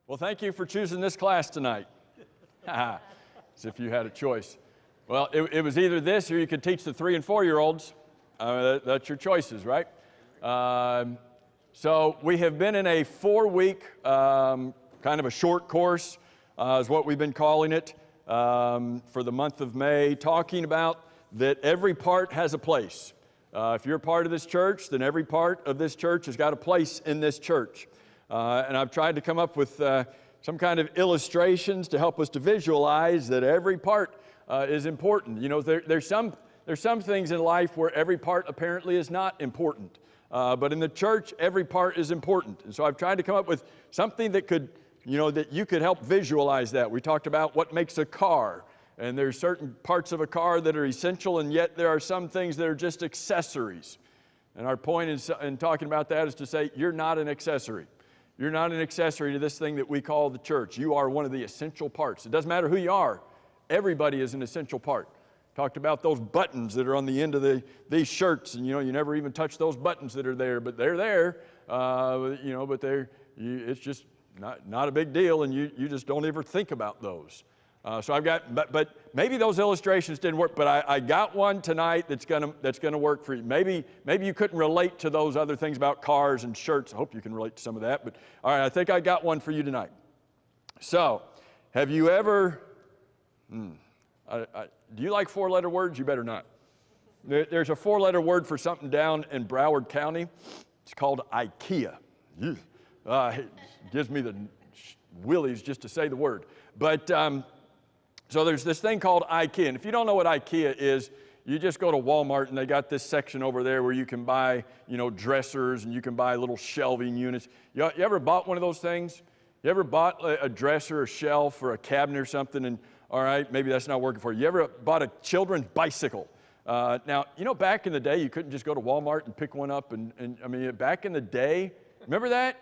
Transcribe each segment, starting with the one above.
Well, thank you for choosing this class tonight. As if you had a choice. Well, it was either this or you could teach the 3- and 4-year-olds. That's your choices, right? So we have been in a 4-week, kind of a short course, is what we've been calling it, for the month of May, talking about that every part has a place. If you're a part of this church, then every part of this church has got a place in this church. And I've tried to come up with some kind of illustrations to help us to visualize that every part is important. You know, there's some things in life where every part apparently is not important. But in the church, every part is important. And so I've tried to come up with something that could, that you could help visualize that. We talked about what makes a car. And there's certain parts of a car that are essential, and yet there are some things that are just accessories. And our point in talking about that is to say, you're not an accessory. You're not an accessory to this thing that we call the church. You are one of the essential parts. It doesn't matter who you are. Everybody is an essential part. Talked about those buttons that are on the end of these shirts, and you never even touch those buttons that are there, but they're there. But it's just not a big deal, and you just don't ever think about those. So I've got, but maybe those illustrations didn't work, but I got one tonight that's gonna work for you. Maybe you couldn't relate to those other things about cars and shirts. I hope you can relate to some of that, but all right, I think I got one for you tonight. So, have you ever, do you like 4-letter words? You better not. There's a 4-letter word for something down in Broward County. It's called IKEA. It gives me the willies just to say the word. But, so there's this thing called IKEA, and if you don't know what IKEA is, you just go to Walmart and they got this section over there where you can buy, dressers, and you can buy little shelving units. You ever bought one of those things? You ever bought a dresser, a shelf, or a cabinet or something, and all right, maybe that's not working for you. You ever bought a children's bicycle? Now, back in the day, you couldn't just go to Walmart and pick one up, and back in the day, remember that?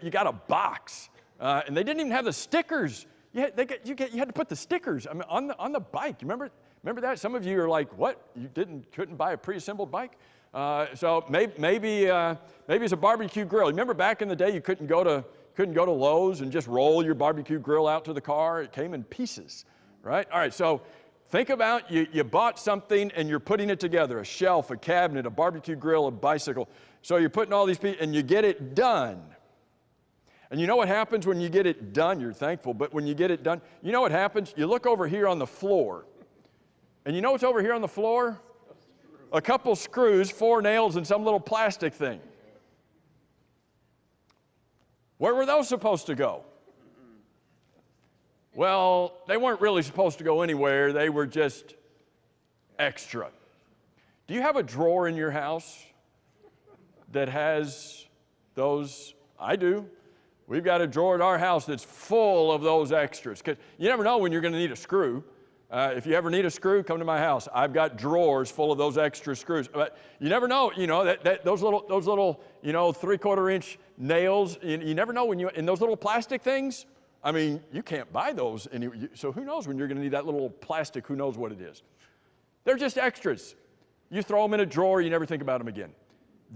You got a box, and they didn't even have the stickers. You had to put the stickers on the bike. You remember that? Some of you are like, what? You couldn't buy a pre-assembled bike? So maybe it's a barbecue grill. Remember back in the day, you couldn't go to Lowe's and just roll your barbecue grill out to the car. It came in pieces, right? All right, so think about you bought something and you're putting it together, a shelf, a cabinet, a barbecue grill, a bicycle. So you're putting all these pieces and you get it done. And you know what happens when you get it done? You're thankful, but when you get it done, you know what happens? You look over here on the floor. And you know what's over here on the floor? A couple screws, 4 nails, and some little plastic thing. Where were those supposed to go? Well, they weren't really supposed to go anywhere. They were just extra. Do you have a drawer in your house that has those? I do. We've got a drawer at our house that's full of those extras. Because you never know when you're going to need a screw. If you ever need a screw, come to my house. I've got drawers full of those extra screws. But you never know, those little 3/4-inch nails. You never know in those little plastic things. You can't buy those. So who knows when you're going to need that little plastic? Who knows what it is? They're just extras. You throw them in a drawer, you never think about them again.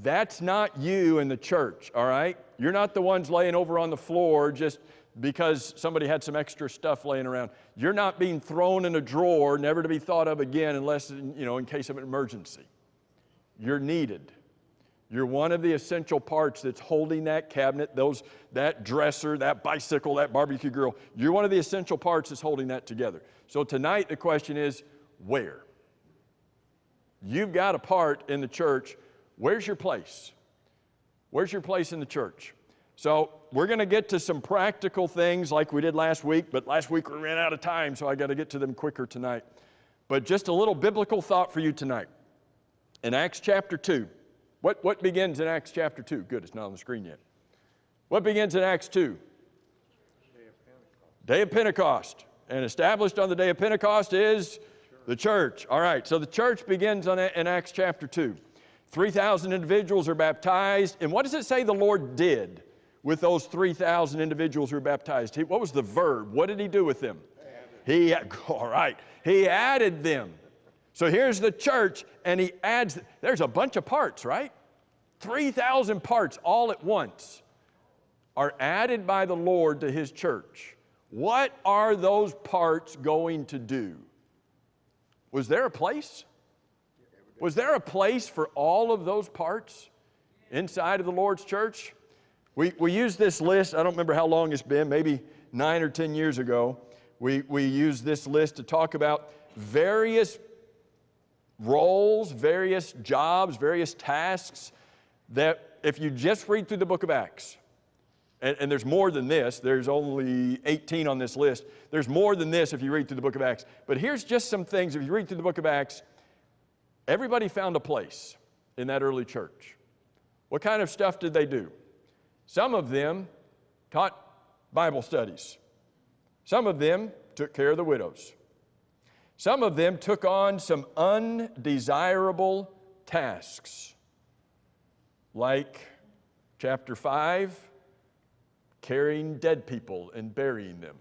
That's not you in the church, all right? You're not the ones laying over on the floor just because somebody had some extra stuff laying around. You're not being thrown in a drawer, never to be thought of again unless, in case of an emergency. You're needed. You're one of the essential parts that's holding that cabinet, that dresser, that bicycle, that barbecue grill. You're one of the essential parts that's holding that together. So tonight the question is, where? You've got a part in the church. Where's your place? Where's your place in the church? So we're going to get to some practical things like we did last week, but last week we ran out of time, so I got to get to them quicker tonight. But just a little biblical thought for you tonight. In Acts chapter 2, what begins in Acts chapter 2? Good, it's not on the screen yet. What begins in Acts 2? Day of Pentecost. And established on the day of Pentecost is the church. All right, so the church begins in Acts chapter 2. 3,000 individuals are baptized. And what does it say the Lord did with those 3,000 individuals who were baptized? What was the verb? What did he do with them? He added them. So here's the church, and he adds, there's a bunch of parts, right? 3,000 parts all at once. are added by the Lord to His church, what are those parts going to do? Was there a place? Was there a place for all of those parts inside of the Lord's church? We used this list, I don't remember how long it's been, maybe 9 or 10 years ago. We used this list to talk about various roles, various jobs, various tasks that if you just read through the book of Acts, and there's more than this, there's only 18 on this list. There's more than this if you read through the book of Acts. But here's just some things, if you read through the book of Acts, everybody found a place in that early church. What kind of stuff did they do? Some of them taught Bible studies. Some of them took care of the widows. Some of them took on some undesirable tasks, like chapter 5, carrying dead people and burying them.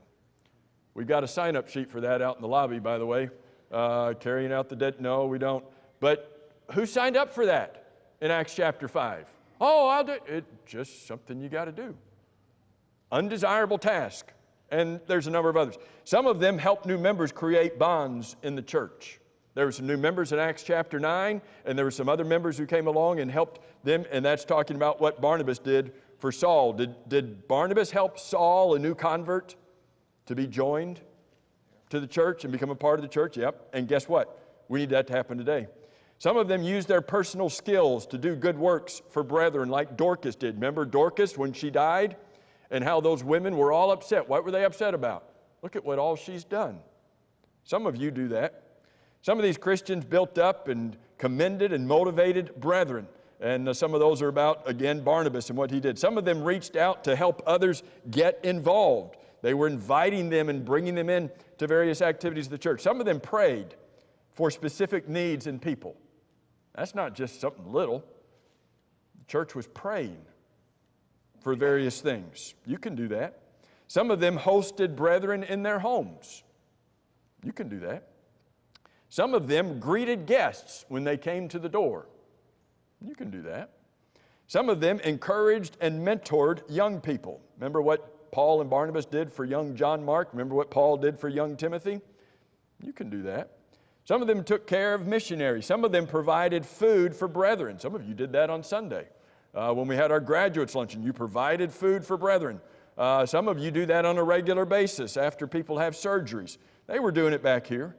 We've got a sign-up sheet for that out in the lobby, by the way. Carrying out the dead, no, we don't. But who signed up for that in Acts chapter 5? Oh, I'll do it. It's just something you got to do. Undesirable task. And there's a number of others. Some of them helped new members create bonds in the church. There were some new members in Acts chapter 9, and there were some other members who came along and helped them, and that's talking about what Barnabas did for Saul. Did Barnabas help Saul, a new convert, to be joined to the church and become a part of the church? Yep. And guess what? We need that to happen today. Some of them used their personal skills to do good works for brethren, like Dorcas did. Remember Dorcas when she died? And how those women were all upset. What were they upset about? Look at what all she's done. Some of you do that. Some of these Christians built up and commended and motivated brethren. And some of those are about, again, Barnabas and what he did. Some of them reached out to help others get involved. They were inviting them and bringing them in to various activities of the church. Some of them prayed for specific needs in people. That's not just something little. The church was praying for various things. You can do that. Some of them hosted brethren in their homes. You can do that. Some of them greeted guests when they came to the door. You can do that. Some of them encouraged and mentored young people. Remember what Paul and Barnabas did for young John Mark? Remember what Paul did for young Timothy? You can do that. Some of them took care of missionaries. Some of them provided food for brethren. Some of you did that on Sunday. When we had our graduates luncheon, you provided food for brethren. Some of you do that on a regular basis after people have surgeries. They were doing it back here.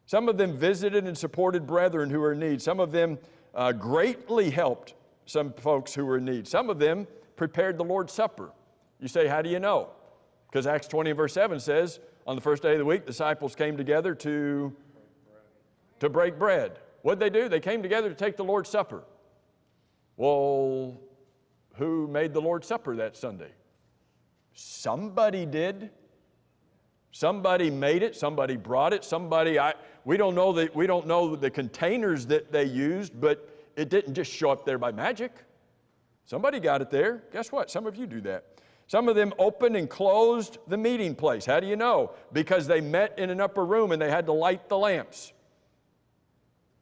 Some of them visited and supported brethren who were in need. Some of them greatly helped some folks who were in need. Some of them prepared the Lord's Supper. You say, how do you know? Because Acts 20 verse 7 says, on the first day of the week, disciples came together to break bread. What'd they do? They came together to take the Lord's Supper. Well, who made the Lord's Supper that Sunday? Somebody did. Somebody made it. Somebody brought it. We don't know the containers that they used, but it didn't just show up there by magic. Somebody got it there. Guess what? Some of you do that. Some of them opened and closed the meeting place. How do you know? Because they met in an upper room and they had to light the lamps.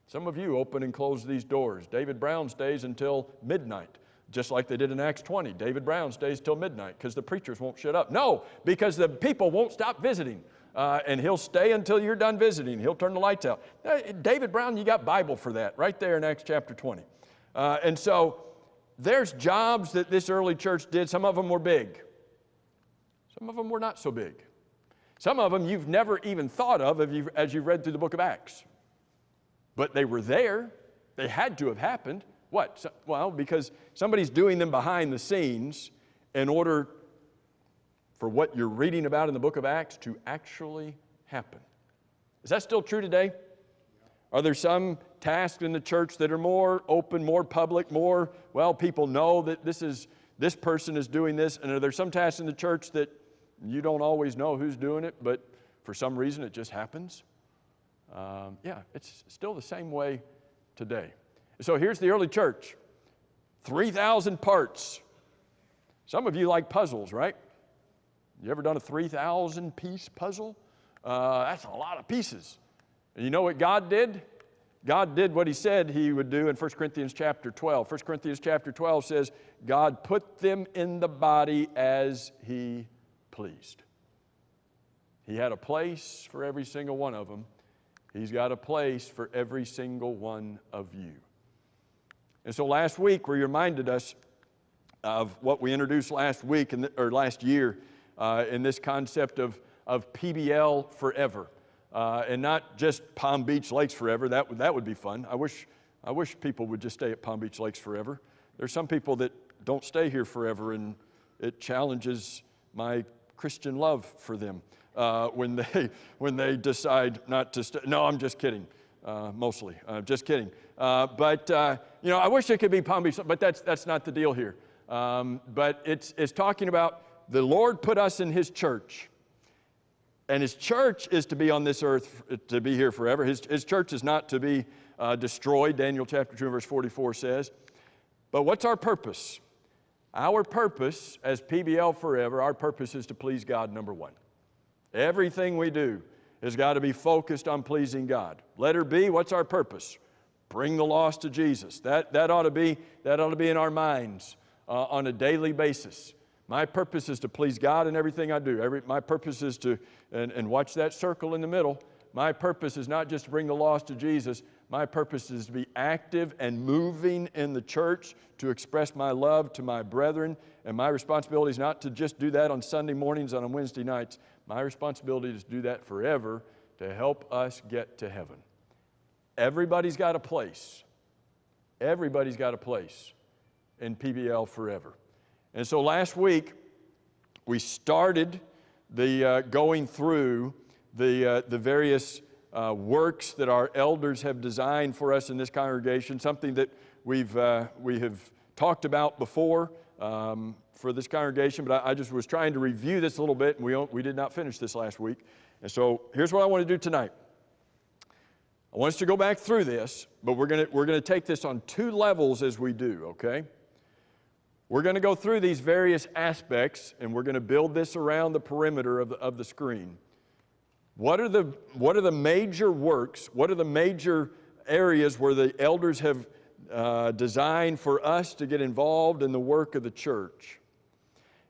Some of you open and close these doors. David Brown stays until midnight, just like they did in Acts 20. David Brown stays till midnight because the preachers won't shut up. No, because the people won't stop visiting. And he'll stay until you're done visiting. He'll turn the lights out. David Brown, you got Bible for that right there in Acts chapter 20. And so there's jobs that this early church did. Some of them were big. Some of them were not so big. Some of them you've never even thought of as you've read through the book of Acts. But they were there. They had to have happened. What? Well, because somebody's doing them behind the scenes in order for what you're reading about in the book of Acts to actually happen. Is that still true today? Are there some tasks in the church that are more open, more public, more, well, people know that this person is doing this, and are there some tasks in the church that you don't always know who's doing it, but for some reason it just happens? Yeah, it's still the same way today. So here's the early church. 3,000 parts. Some of you like puzzles, right? You ever done a 3,000 piece puzzle? That's a lot of pieces. And you know what God did? God did what he said he would do in 1 Corinthians chapter 12. 1 Corinthians chapter 12 says, God put them in the body as he pleased. He had a place for every single one of them. He's got a place for every single one of you. And so last week we reminded us of what we introduced last week, or last year, in this concept of PBL forever. And not just Palm Beach Lakes forever. That would be fun. I wish people would just stay at Palm Beach Lakes forever. There's some people that don't stay here forever, and it challenges my Christian love for them when they decide not to stay. No, I'm just kidding. Mostly, just kidding. But I wish it could be Palm Beach, but that's not the deal here. But it's talking about the Lord put us in His church. And His church is to be on this earth, to be here forever. His church is not to be destroyed, Daniel chapter 2, verse 44 says. But what's our purpose? Our purpose as PBL forever, our purpose is to please God, number one. Everything we do has got to be focused on pleasing God. Letter B, what's our purpose? Bring the lost to Jesus. That ought to be in our minds on a daily basis. My purpose is to please God in everything I do. My purpose is to, and watch that circle in the middle, my purpose is not just to bring the lost to Jesus. My purpose is to be active and moving in the church to express my love to my brethren. And my responsibility is not to just do that on Sunday mornings and on Wednesday nights. My responsibility is to do that forever to help us get to heaven. Everybody's got a place. Everybody's got a place in PBL forever. And so last week, we started going through the various works that our elders have designed for us in this congregation, something that we have talked about before for this congregation, but I just was trying to review this a little bit, and we did not finish this last week. And so here's what I want to do tonight. I want us to go back through this, but we're going to take this on two levels as we do, okay? We're going to go through these various aspects, and we're going to build this around the perimeter of the screen. What are the major works? What are the major areas where the elders have designed for us to get involved in the work of the church?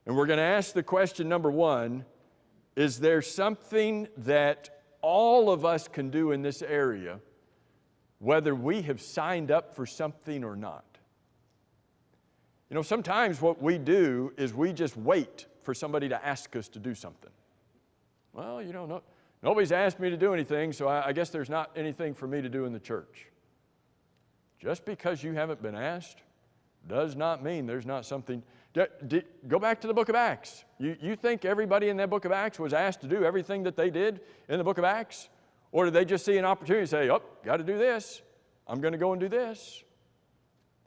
And we're going to ask the question, number one, is there something that all of us can do in this area, whether we have signed up for something or not? You know, sometimes what we do is we just wait for somebody to ask us to do something. Well, nobody's asked me to do anything, so I guess there's not anything for me to do in the church. Just because you haven't been asked does not mean there's not something. Go back to the book of Acts. You think everybody in that book of Acts was asked to do everything that they did in the book of Acts? Or did they just see an opportunity and say, oh, got to do this. I'm going to go and do this.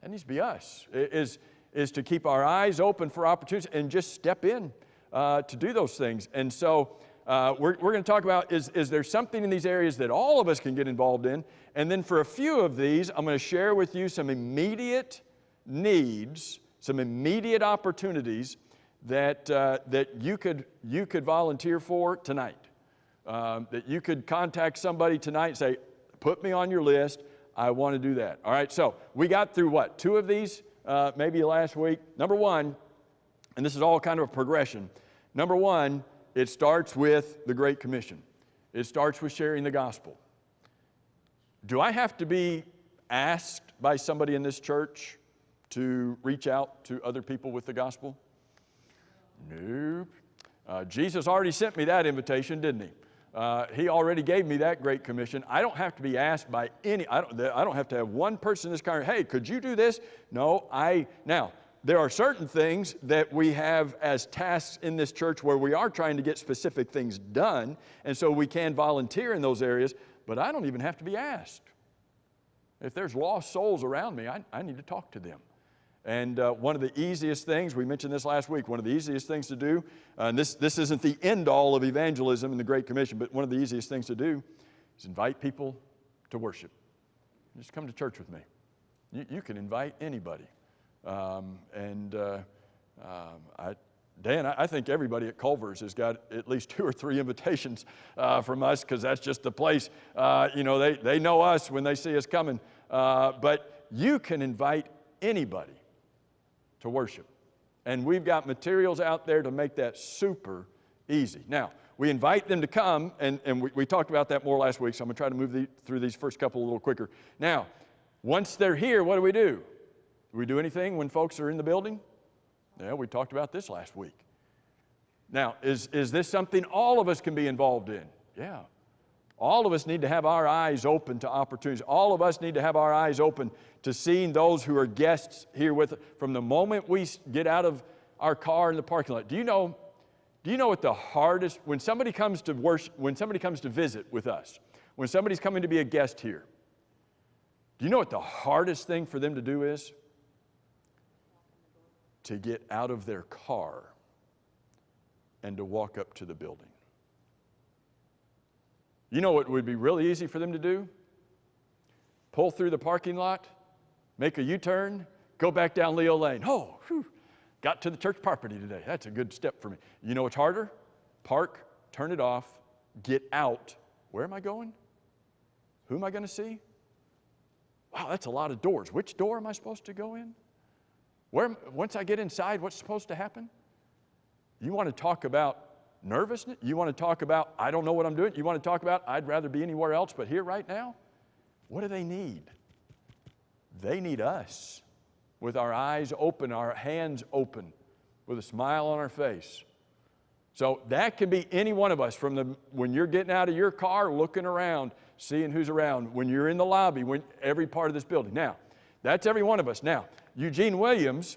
That needs to be us. Is to keep our eyes open for opportunities and just step in to do those things. And so we're going to talk about, is there something in these areas that all of us can get involved in? And then for a few of these, I'm going to share with you some immediate needs, some immediate opportunities that you could volunteer for tonight. That you could contact somebody tonight and say, put me on your list. I want to do that. All right, so we got through what? 2 of these? Maybe last week. Number one, and this is all kind of a progression. Number one, it starts with the Great Commission. It starts with sharing the gospel. Do I have to be asked by somebody in this church to reach out to other people with the gospel? Nope. Jesus already sent me that invitation, didn't He? He already gave me that Great Commission. I don't have to be asked by I don't have to have one person in this congregation, hey, could you do this? No, now, there are certain things that we have as tasks in this church where we are trying to get specific things done, and so we can volunteer in those areas, but I don't even have to be asked. If there's lost souls around me, I need to talk to them. And one of the easiest things, we mentioned this last week, one of the easiest things to do, and this isn't the end all of evangelism in the Great Commission, but one of the easiest things to do is invite people to worship. Just come to church with me. You can invite anybody. Dan, I think everybody at Culver's has got at least 2 or 3 invitations from us, because that's just the place. They know us when they see us coming. But you can invite anybody to worship. And we've got materials out there to make that super easy. Now, we invite them to come, and we talked about that more last week, so I'm going to try to move through these first couple a little quicker. Now, once they're here, what do? Do we do anything when folks are in the building? Yeah, we talked about this last week. Now, is this something all of us can be involved in? Yeah. All of us need to have our eyes open to opportunities. All of us need to have our eyes open to seeing those who are guests here with us. From the moment we get out of our car in the parking lot. Do you know what the hardest, when somebody comes to worship, when somebody comes to visit with us, when somebody's coming to be a guest here, do you know what the hardest thing for them to do is? To get out of their car and to walk up to the building. You know what would be really easy for them to do? Pull through the parking lot, make a U-turn, go back down Leo Lane. Oh, whew, got to the church property today. That's a good step for me. You know what's harder? Park, turn it off, get out. Where am I going? Who am I going to see? Wow, that's a lot of doors. Which door am I supposed to go in? Once I get inside, what's supposed to happen? You want to talk about nervousness? You want to talk about, I don't know what I'm doing? You want to talk about, I'd rather be anywhere else but here right now? What do they need? They need us with our eyes open, our hands open, with a smile on our face. So that can be any one of us, when you're getting out of your car, looking around, seeing who's around, when you're in the lobby, every part of this building. Now, that's every one of us. Now, Eugene Williams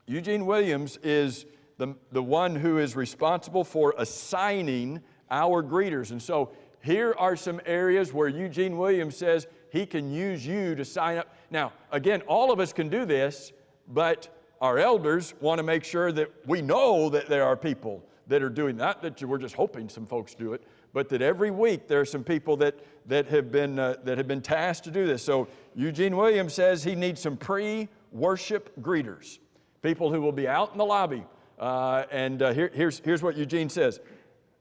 is the one who is responsible for assigning our greeters. And so here are some areas where Eugene Williams says he can use you to sign up. Now, again, all of us can do this, but our elders want to make sure that we know that there are people that are doing that, not that we're just hoping some folks do it, but that every week there are some people that have been tasked to do this. So Eugene Williams says he needs some pre-worship greeters, people who will be out in the lobby. Here's what Eugene says: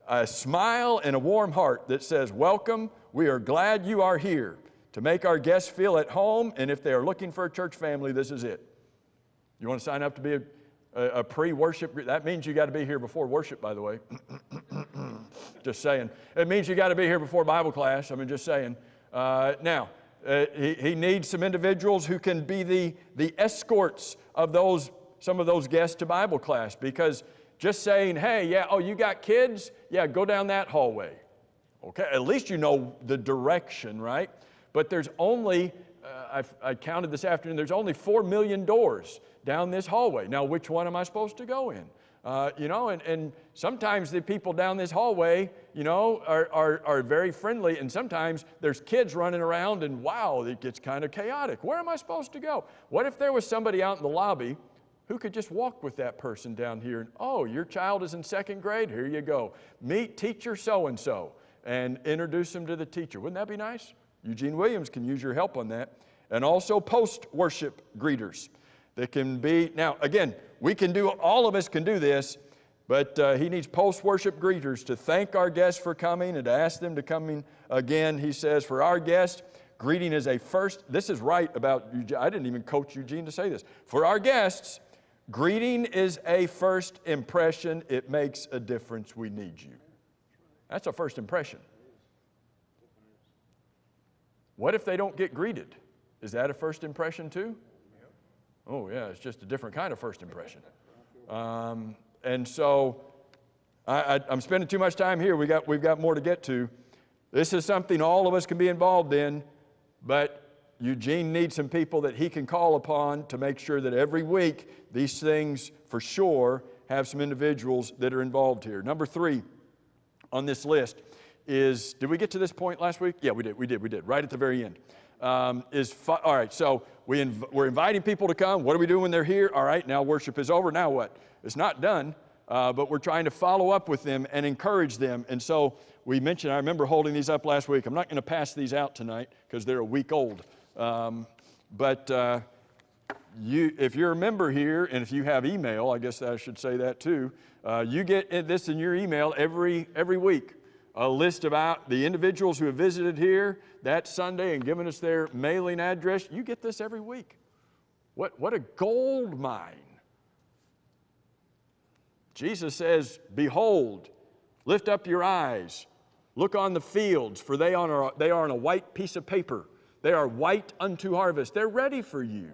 a smile and a warm heart that says, "Welcome. We are glad you are here to make our guests feel at home. And if they are looking for a church family, this is it." You want to sign up to be a pre-worship? That means you got to be here before worship, by the way. Just saying. It means you got to be here before Bible class. I mean, just saying. He needs some individuals who can be the escorts of some of those guests to Bible class, because just saying, hey, you got kids? Yeah, go down that hallway. Okay, at least you know the direction, right? But there's only, I counted this afternoon, there's only 4 million doors down this hallway. Now, which one am I supposed to go in? And sometimes the people down this hallway, are very friendly, and sometimes there's kids running around, and wow, it gets kind of chaotic. Where am I supposed to go? What if there was somebody out in the lobby who could just walk with that person down here? And, oh, your child is in 2nd grade? Here you go. Meet teacher so-and-so, and introduce them to the teacher. Wouldn't that be nice? Eugene Williams can use your help on that. And also post-worship greeters. That can be, now again, all of us can do this, but he needs post-worship greeters to thank our guests for coming and to ask them to come in again. He says, for our guests, greeting is a first, this is right about Eugene, I didn't even coach Eugene to say this. For our guests, greeting is a first impression. It makes a difference. We need you. That's a first impression. What if they don't get greeted? Is that a first impression too? Oh yeah, it's just a different kind of first impression. And so I'm spending too much time here. We've got more to get to. This is something all of us can be involved in, but Eugene needs some people that he can call upon to make sure that every week these things for sure have some individuals that are involved here. Number 3 on this list is, did we get to this point last week? Yeah, we did, right at the very end. All right, so we're inviting people to come. What do we do when they're here? All right, now worship is over. Now what? It's not done, but we're trying to follow up with them and encourage them. And so we mentioned, I remember holding these up last week. I'm not going to pass these out tonight because they're a week old. But if you're a member here, and if you have email, I guess I should say that too, you get this in your email every week. A list about the individuals who have visited here that Sunday and given us their mailing address. You get this every week. What a gold mine. Jesus says, behold, lift up your eyes, look on the fields, for they are on a white piece of paper. They are white unto harvest. They're ready for you.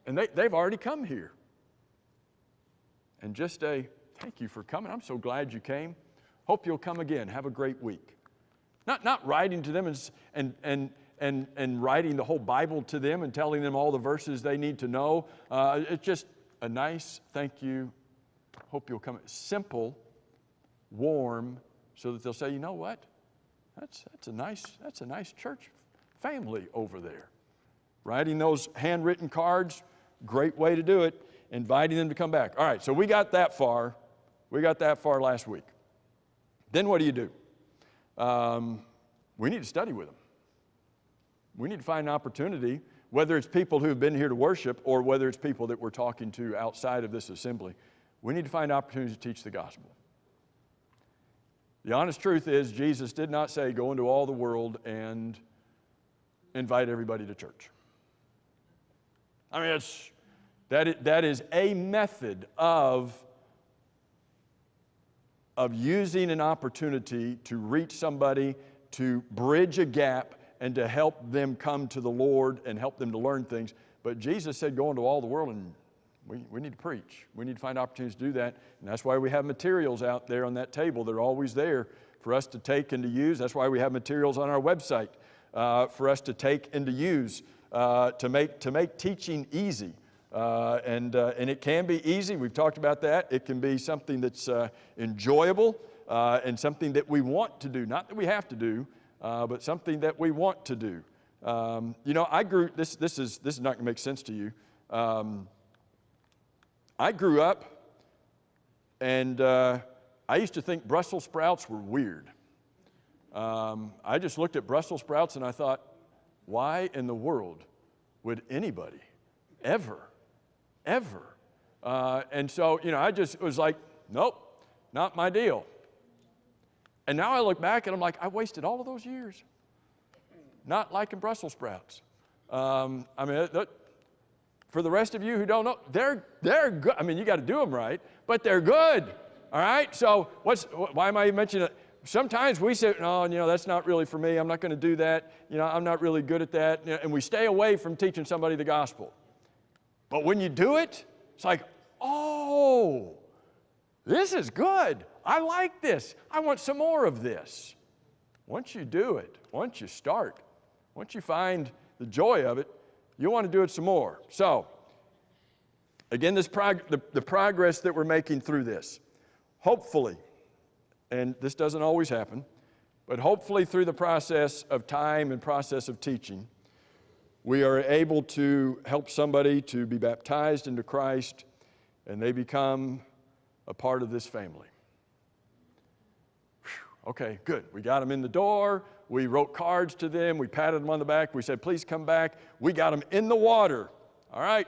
And they've already come here. And just thank you for coming. I'm so glad you came. Hope you'll come again. Have a great week. Not writing to them and writing the whole Bible to them and telling them all the verses they need to know. It's just a nice thank you. Hope you'll come. Simple, warm, so that they'll say, you know what? That's a nice church family over there. Writing those handwritten cards, great way to do it. Inviting them to come back. All right, so we got that far. We got that far last week. Then what do? We need to study with them. We need to find an opportunity, whether it's people who have been here to worship or whether it's people that we're talking to outside of this assembly. We need to find opportunities to teach the gospel. The honest truth is, Jesus did not say, go into all the world and invite everybody to church. I mean, that is a method of using an opportunity to reach somebody, to bridge a gap, and to help them come to the Lord and help them to learn things. But Jesus said, go into all the world, and we need to preach. We need to find opportunities to do that. And that's why we have materials out there on that table. They're always there for us to take and to use. That's why we have materials on our website for us to take and to use to make teaching easy. And it can be easy. We've talked about that. It can be something that's enjoyable and something that we want to do. Not that we have to do, but something that we want to do. I grew. This is not going to make sense to you. I grew up, and I used to think Brussels sprouts were weird. I just looked at Brussels sprouts and I thought, why in the world would anybody ever? And so, I just was like, nope, not my deal. And now I look back and I'm like, I wasted all of those years not liking Brussels sprouts. For the rest of you who don't know, they're good. I mean, you got to do them right, but they're good. All right. So why am I mentioning it? Sometimes we say, no, that's not really for me. I'm not going to do that. I'm not really good at that. And we stay away from teaching somebody the gospel. But when you do it, it's like, oh, this is good. I like this. I want some more of this. Once you do it, once you start, once you find the joy of it, you want to do it some more. So, again, the progress that we're making through this, hopefully, and this doesn't always happen, but hopefully through the process of time and process of teaching, we are able to help somebody to be baptized into Christ, and they become a part of this family. Whew, okay, good. We got them in the door. We wrote cards to them. We patted them on the back. We said, please come back. We got them in the water. All right.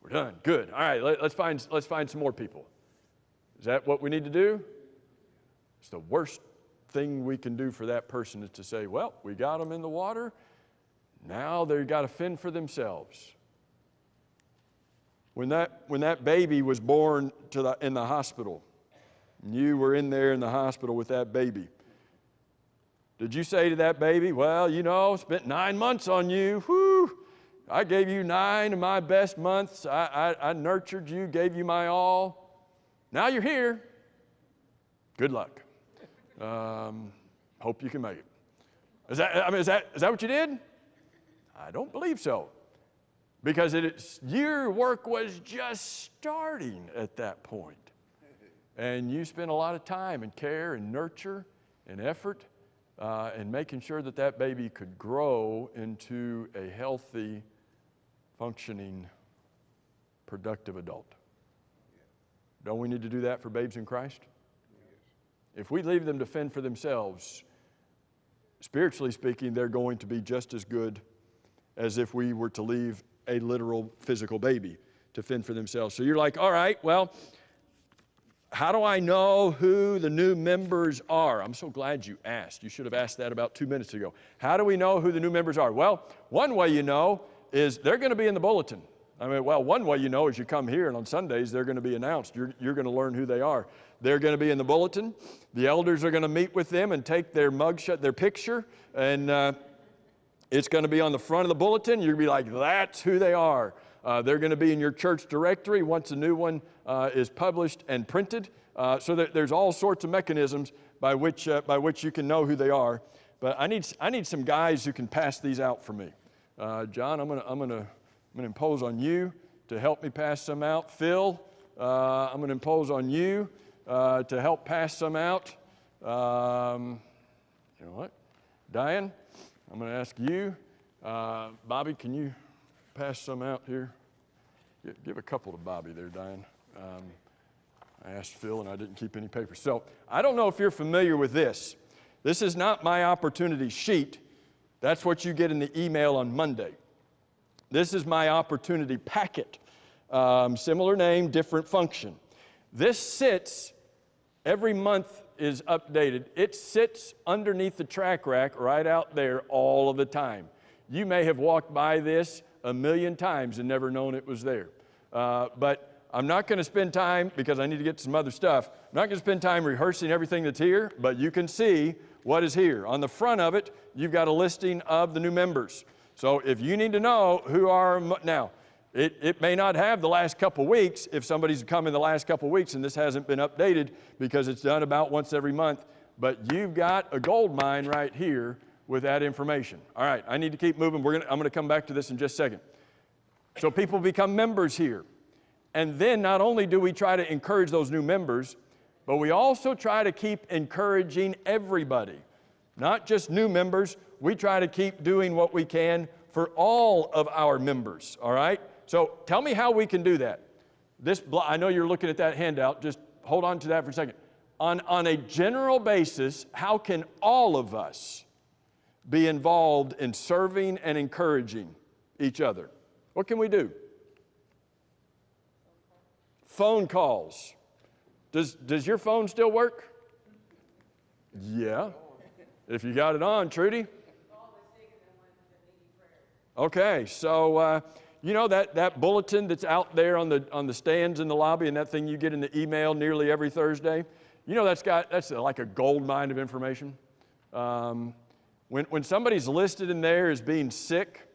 We're done. Good. All right, let's find some more people. Is that what we need to do? It's the worst thing we can do for that person is to say, well, we got them in the water. Now they've got to fend for themselves. When that baby was born in the hospital, and you were in there in the hospital with that baby, did you say to that baby, well, spent 9 months on you. Whew, I gave you 9 of my best months. I nurtured you, gave you my all. Now you're here. Good luck. Hope you can make it. Is that what you did? I don't believe so. Because your work was just starting at that point. And you spent a lot of time and care and nurture and effort and making sure that baby could grow into a healthy, functioning, productive adult. Don't we need to do that for babes in Christ? If we leave them to fend for themselves, spiritually speaking, they're going to be just as good as if we were to leave a literal physical baby to fend for themselves. So you're like, all right, well, how do I know who the new members are? I'm so glad you asked. You should have asked that about 2 minutes ago. How do we know who the new members are? Well, one way you know is they're going to be in the bulletin. One way you know is you come here, and on Sundays they're going to be announced. You're going to learn who they are. They're going to be in the bulletin. The elders are going to meet with them and take their mugshot, their picture, and it's going to be on the front of the bulletin. You're going to be like, that's who they are. They're going to be in your church directory once a new one is published and printed. So that there's all sorts of mechanisms by which you can know who they are. But I need some guys who can pass these out for me. John, I'm gonna impose on you to help me pass some out. Phil, I'm gonna impose on you to help pass some out. You know what? Diane, I'm gonna ask you. Bobby, can you pass some out here? Give a couple to Bobby there, Diane. I asked Phil and I didn't keep any papers. So I don't know if you're familiar with this. This is not my opportunity sheet. That's what you get in the email on Monday. This is my opportunity packet. Similar name, different function. This sits, every month is updated. It sits underneath the track rack right out there all of the time. You may have walked by this a million times and never known it was there. But I'm not going to spend time, because I need to get to some other stuff, I'm not going to spend time rehearsing everything that's here, but you can see what is here. On the front of it, you've got a listing of the new members. So if you need to know who are, now, it may not have the last couple weeks if somebody's come in the last couple weeks and this hasn't been updated because it's done about once every month, but you've got a gold mine right here with that information. All right, I need to keep moving. I'm going to come back to this in just a second. So people become members here. And then not only do we try to encourage those new members, but we also try to keep encouraging everybody. Not just new members, we try to keep doing what we can for all of our members, all right? So tell me how we can do that. I know you're looking at that handout, just hold on to that for a second. On a general basis, how can all of us be involved in serving and encouraging each other? What can we do? Phone calls. Does your phone still work? Yeah. If you got it on, Trudy. Okay, so you know that bulletin that's out there on the stands in the lobby, and that thing you get in the email nearly every Thursday. You know that's like a gold mine of information. When somebody's listed in there as being sick,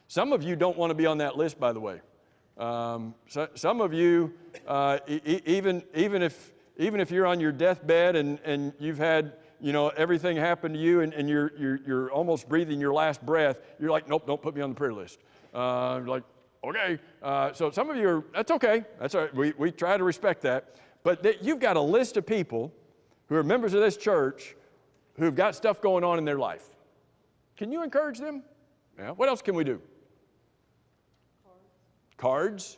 some of you don't want to be on that list, by the way. Some of you, even if you're on your deathbed and you've had everything happen to you and you're almost breathing your last breath, you're like, nope, don't put me on the prayer list. Like, okay. So some of you that's okay. That's all right. We try to respect that. But you've got a list of people who are members of this church who've got stuff going on in their life. Can you encourage them? Yeah. What else can we do? Cards.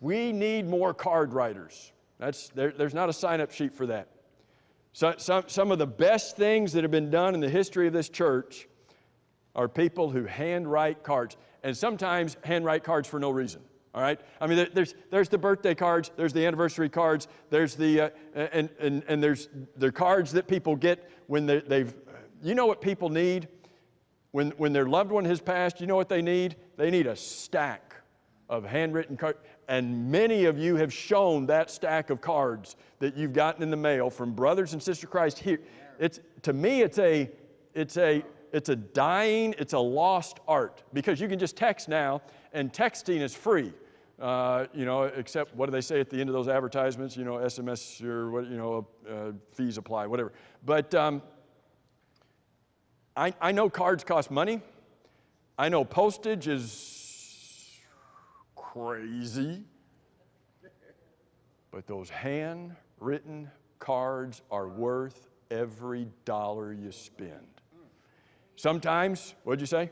We need more card writers. There's not a sign-up sheet for that. So, some of the best things that have been done in the history of this church are people who handwrite cards, and sometimes handwrite cards for no reason. All right. I mean, there's the birthday cards, there's the anniversary cards, there's the and there's the cards that people get when they've. You know what people need when their loved one has passed. You know what they need? They need a stack of handwritten cards. And many of you have shown that stack of cards that you've gotten in the mail from brothers and sisters of Christ here. To me, it's a dying, it's a lost art, because you can just text now, and texting is free. Except what do they say at the end of those advertisements? SMS or what? Fees apply, whatever. But I know cards cost money. I know postage is crazy. But those handwritten cards are worth every dollar you spend. Sometimes, what'd you say?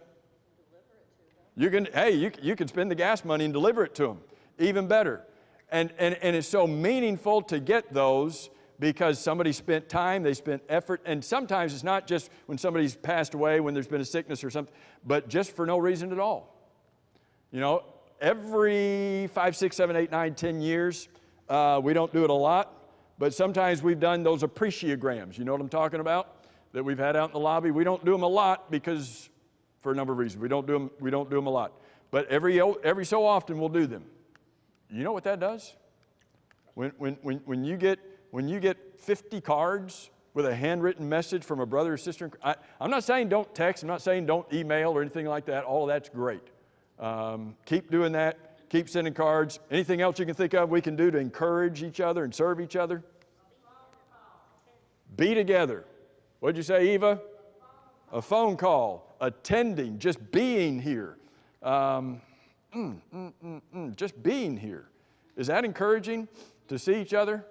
You can spend the gas money and deliver it to them. Even better. And it's so meaningful to get those because somebody spent time, they spent effort, and sometimes it's not just when somebody's passed away, when there's been a sickness or something, but just for no reason at all. You know, every 5, 6, 7, 8, 9, 10 years, we don't do it a lot, but sometimes we've done those appreciograms. You know what I'm talking about? That we've had out in the lobby. We don't do them a lot because, for a number of reasons, we don't do them a lot. But every so often we'll do them. You know what that does? When you get 50 cards with a handwritten message from a brother or sister, I'm not saying don't text, I'm not saying don't email or anything like that. All of that's great. Keep doing that. Keep sending cards. Anything else you can think of we can do to encourage each other and serve each other? Be together. What'd you say, Eva? A phone call. Attending. Just being here. Just being here. Is that encouraging to see each other?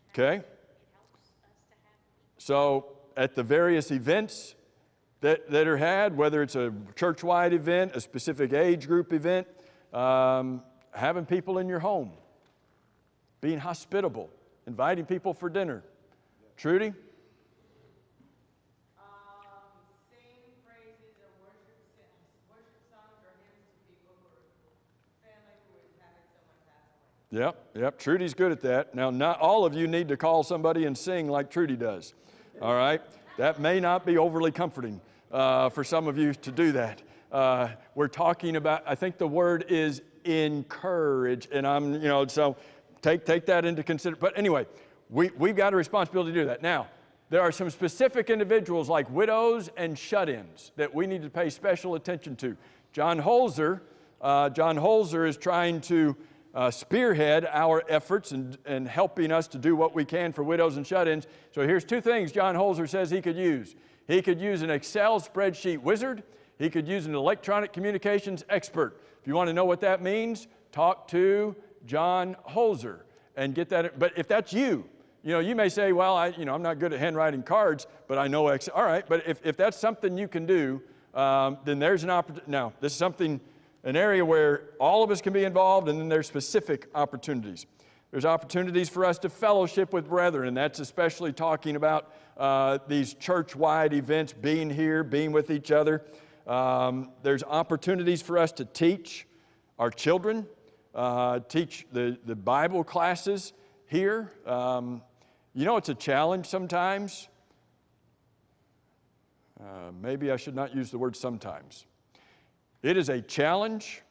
Okay. So at the various events that are had, whether it's a church-wide event, a specific age group event, having people in your home, being hospitable, inviting people for dinner. Trudy? Sing praises or worship songs or hymns to people who are family who is having someone pass away. Yep. Trudy's good at that. Now, not all of you need to call somebody and sing like Trudy does. All right? That may not be overly comforting for some of you to do that. We're talking about, I think the word is encourage, and so take that into consideration. But anyway, we've got a responsibility to do that. Now, there are some specific individuals like widows and shut-ins that we need to pay special attention to. John Holzer is trying to spearhead our efforts and helping us to do what we can for widows and shut-ins. So here's two things John Holzer says he could use. He could use an Excel spreadsheet wizard. He could use an electronic communications expert. If you want to know what that means, talk to John Holzer and get that. But if that's you, you may say, well, I'm not good at handwriting cards, but I know Excel. All right, but if that's something you can do, then there's an opportunity. Now, this is an area where all of us can be involved, and then there's specific opportunities. There's opportunities for us to fellowship with brethren, and that's especially talking about these church-wide events, being here, being with each other. There's opportunities for us to teach our children, teach the Bible classes here. It's a challenge sometimes. Maybe I should not use the word sometimes. It is a challenge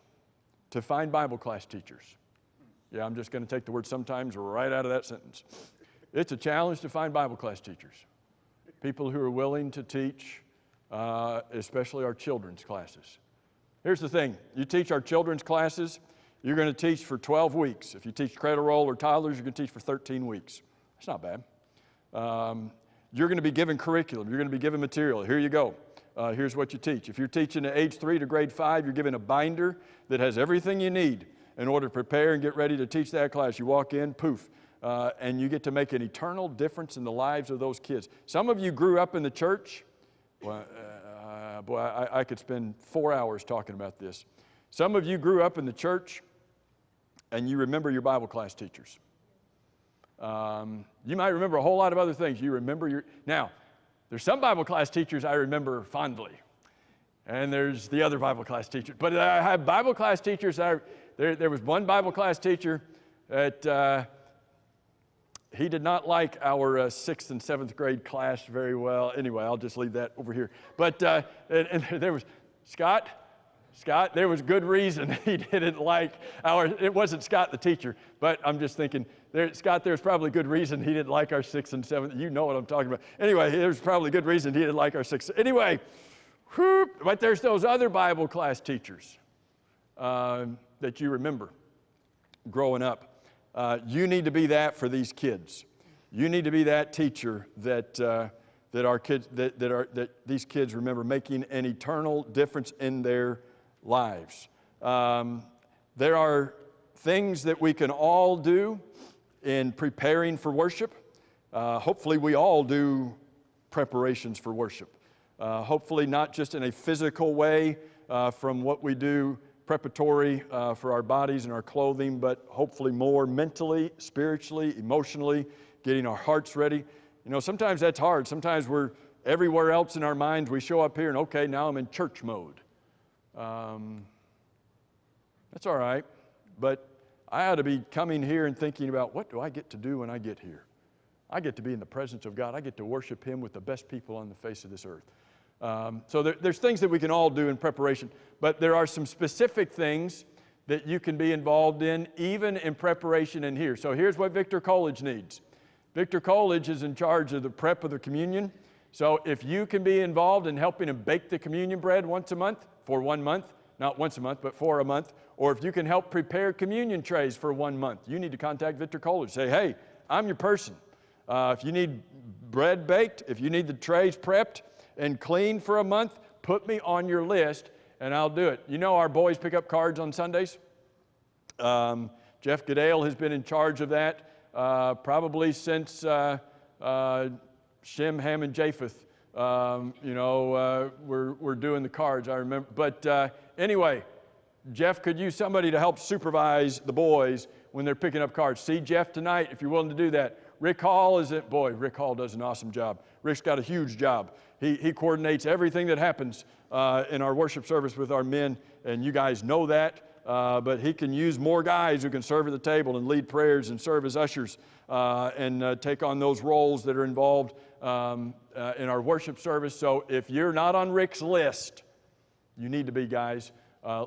to find Bible class teachers. Yeah, I'm just going to take the word sometimes right out of that sentence. It's a challenge to find Bible class teachers. People who are willing to teach, especially our children's classes. Here's the thing. You teach our children's classes, you're going to teach for 12 weeks. If you teach cradle roll or toddlers, you're going to teach for 13 weeks. That's not bad. You're going to be given curriculum. You're going to be given material. Here you go. Here's what you teach. If you're teaching at age 3 to grade 5, you're given a binder that has everything you need in order to prepare and get ready to teach that class. You walk in, poof, and you get to make an eternal difference in the lives of those kids. Some of you grew up in the church. Well, I could spend 4 hours talking about this. Some of you grew up in the church, and you remember your Bible class teachers. You might remember a whole lot of other things. Now, there's some Bible class teachers I remember fondly, and there's the other Bible class teachers. But I have Bible class teachers. There was one Bible class teacher that he did not like our 6th and 7th grade class very well. Anyway, I'll just leave that over here. But and there was Scott, there was good reason he didn't like it wasn't Scott the teacher, but I'm just thinking, Scott, there's probably good reason he didn't like our 6th and 7th. You know what I'm talking about. Anyway, there's probably good reason he didn't like our 6th. Anyway, but there's those other Bible class teachers that you remember growing up. You need to be that for these kids. You need to be that teacher that our kids that these kids remember, making an eternal difference in their lives. There are things that we can all do in preparing for worship. Hopefully we all do preparations for worship. Hopefully not just in a physical way from what we do preparatory for our bodies and our clothing, but hopefully more mentally, spiritually, emotionally, getting our hearts ready. You know, sometimes that's hard. Sometimes we're everywhere else in our minds. We show up here and, okay, now I'm in church mode. That's all right, but I ought to be coming here and thinking about, what do I get to do when I get here? I get to be in the presence of God. I get to worship Him with the best people on the face of this earth. So there's things that we can all do in preparation, but there are some specific things that you can be involved in, even in preparation in here. So here's what Victor Coolidge needs. Victor Coolidge is in charge of the prep of the communion. So if you can be involved in helping him bake the communion bread once a month, for 1 month, not once a month, but for a month, or if you can help prepare communion trays for 1 month, you need to contact Victor Coolidge. Say, hey, I'm your person. If you need bread baked, if you need the trays prepped and cleaned for a month, put me on your list and I'll do it. You know our boys pick up cards on Sundays? Jeff Goodale has been in charge of that probably since Shem, Ham, and Japheth. We're doing the cards, I remember. But anyway, Jeff could use somebody to help supervise the boys when they're picking up cards. See Jeff tonight if you're willing to do that. Rick Hall Rick Hall does an awesome job. Rick's got a huge job. He coordinates everything that happens in our worship service with our men, and you guys know that. But he can use more guys who can serve at the table and lead prayers and serve as ushers and take on those roles that are involved in our worship service. So if you're not on Rick's list, you need to be, guys.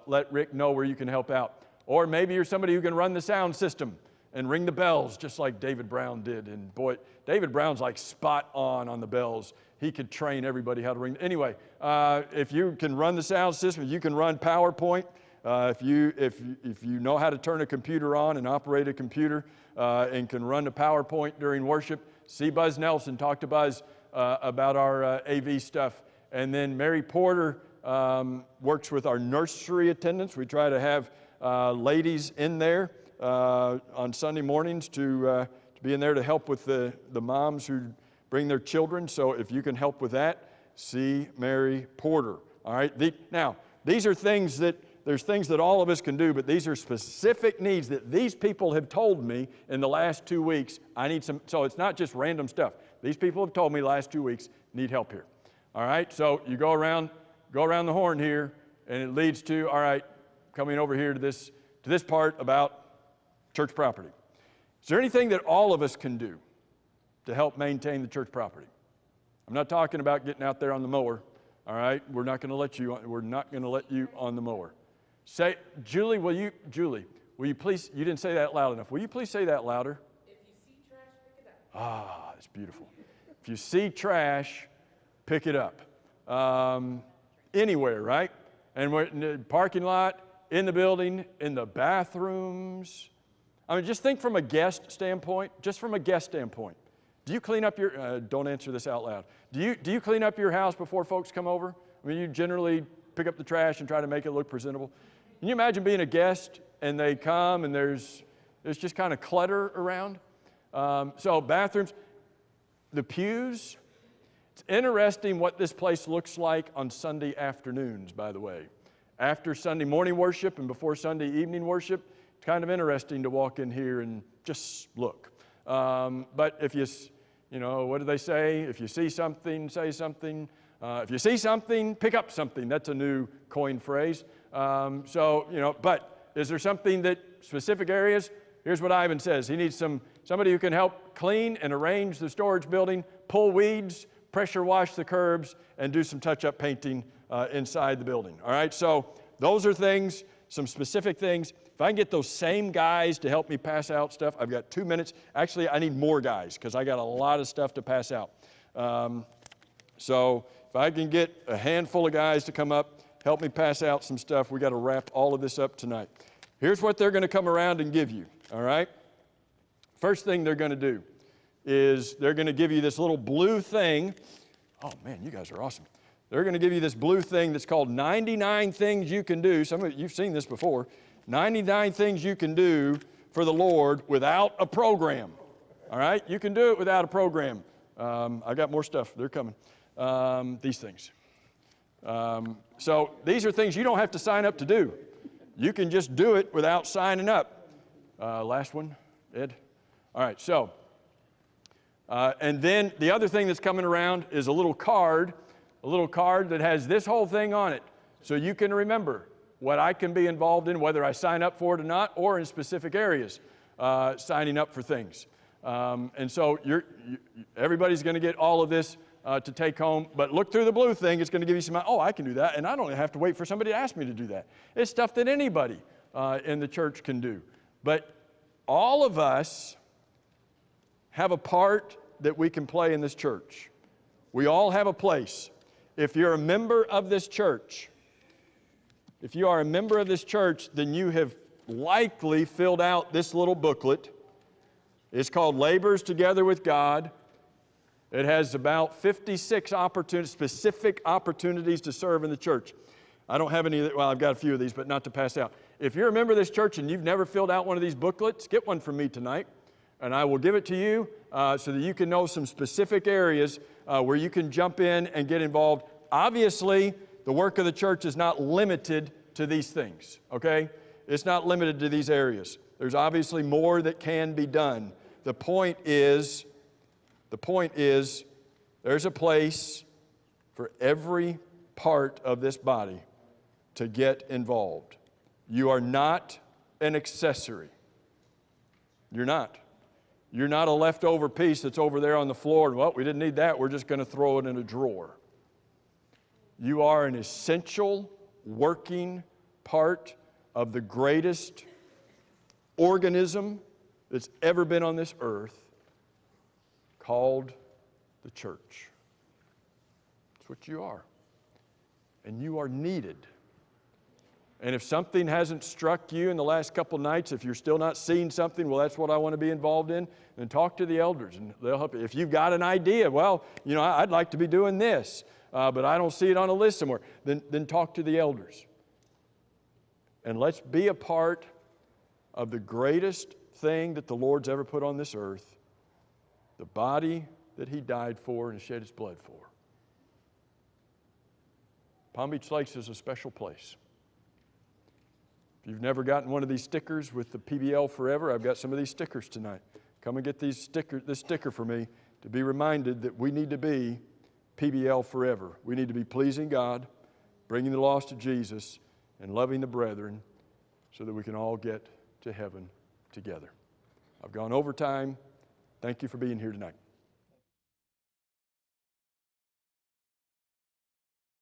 Let Rick know where you can help out. Or maybe you're somebody who can run the sound system and ring the bells just like David Brown did. And boy, David Brown's like spot on the bells. He could train everybody how to ring. Anyway, if you can run the sound system, if you can run PowerPoint, if you know how to turn a computer on and operate a computer and can run the PowerPoint during worship, see Buzz Nelson, talk to Buzz about our AV stuff. And then Mary Porter works with our nursery attendants. We try to have ladies in there on Sunday mornings to be in there to help with the moms who bring their children. So if you can help with that, see Mary Porter. All right. Now, these are things that there's things that all of us can do, but these are specific needs that these people have told me in the last 2 weeks. I need some. So it's not just random stuff. These people have told me the last 2 weeks need help here. All right. So you go around the horn here, and it leads to, all right, coming over here to this part about church property. Is there anything that all of us can do to help maintain the church property? I'm not talking about getting out there on the mower. All right, we're not going to let you on the mower. Say, Julie, will you please, you didn't say that loud enough. Will you please say that louder? If you see trash, pick it up. Ah, that's beautiful. If you see trash, pick it up. Anywhere, right? And we're in the parking lot, in the building, in the bathrooms. I mean, just think from a guest standpoint, Do you clean up your, don't answer this out loud. Do you clean up your house before folks come over? I mean, you generally pick up the trash and try to make it look presentable. Can you imagine being a guest and they come and there's just kind of clutter around? So bathrooms, the pews. It's interesting what this place looks like on Sunday afternoons, by the way. After Sunday morning worship and before Sunday evening worship, it's kind of interesting to walk in here and just look. But if what do they say? If you see something, say something. If you see something, pick up something. That's a new coined phrase. But is there something that specific areas? Here's what Ivan says. He needs somebody who can help clean and arrange the storage building, pull weeds, pressure wash the curbs, and do some touch-up painting inside the building. All right, so those are things, some specific things. If I can get those same guys to help me pass out stuff, I've got 2 minutes. Actually, I need more guys because I got a lot of stuff to pass out. So if I can get a handful of guys to come up, help me pass out some stuff, we got to wrap all of this up tonight. Here's what they're going to come around and give you, all right? First thing they're going to do is they're going to give you this little blue thing. Oh, man, you guys are awesome. They're going to give you this blue thing that's called 99 Things You Can Do. Some of you've seen this before. 99 things you can do for the Lord without a program. All right? You can do it without a program. I got more stuff. They're coming. These things. So these are things you don't have to sign up to do. You can just do it without signing up. Last one, Ed? All right, so, and then the other thing that's coming around is a little card that has this whole thing on it. So you can remember what I can be involved in, whether I sign up for it or not, or in specific areas, signing up for things. And so everybody's going to get all of this to take home, but look through the blue thing. It's going to give you some, oh, I can do that, and I don't have to wait for somebody to ask me to do that. It's stuff that anybody in the church can do. But all of us have a part that we can play in this church. We all have a place. If you're a member of this church, then you have likely filled out this little booklet. It's called Labors Together with God. It has about 56 specific opportunities to serve in the church. I don't have any, well, I've got a few of these, but not to pass out. If you're a member of this church and you've never filled out one of these booklets, get one from me tonight, and I will give it to you so that you can know some specific areas where you can jump in and get involved. Obviously, the work of the church is not limited to these things, okay? It's not limited to these areas. There's obviously more that can be done. The point is, there's a place for every part of this body to get involved. You are not an accessory. You're not. You're not a leftover piece that's over there on the floor. Well, we didn't need that. We're just going to throw it in a drawer. You are an essential working part of the greatest organism that's ever been on this earth, called the church. That's what you are. And you are needed. And if something hasn't struck you in the last couple nights, if you're still not seeing something, well, that's what I want to be involved in, then talk to the elders and they'll help you. If you've got an idea, well, I'd like to be doing this, but I don't see it on a list somewhere, then talk to the elders. And let's be a part of the greatest thing that the Lord's ever put on this earth, the body that He died for and shed His blood for. Palm Beach Lakes is a special place. If you've never gotten one of these stickers with the PBL Forever, I've got some of these stickers tonight. Come and get this sticker for me to be reminded that we need to be PBL Forever. We need to be pleasing God, bringing the lost to Jesus, and loving the brethren so that we can all get to heaven together. I've gone over time. Thank you for being here tonight.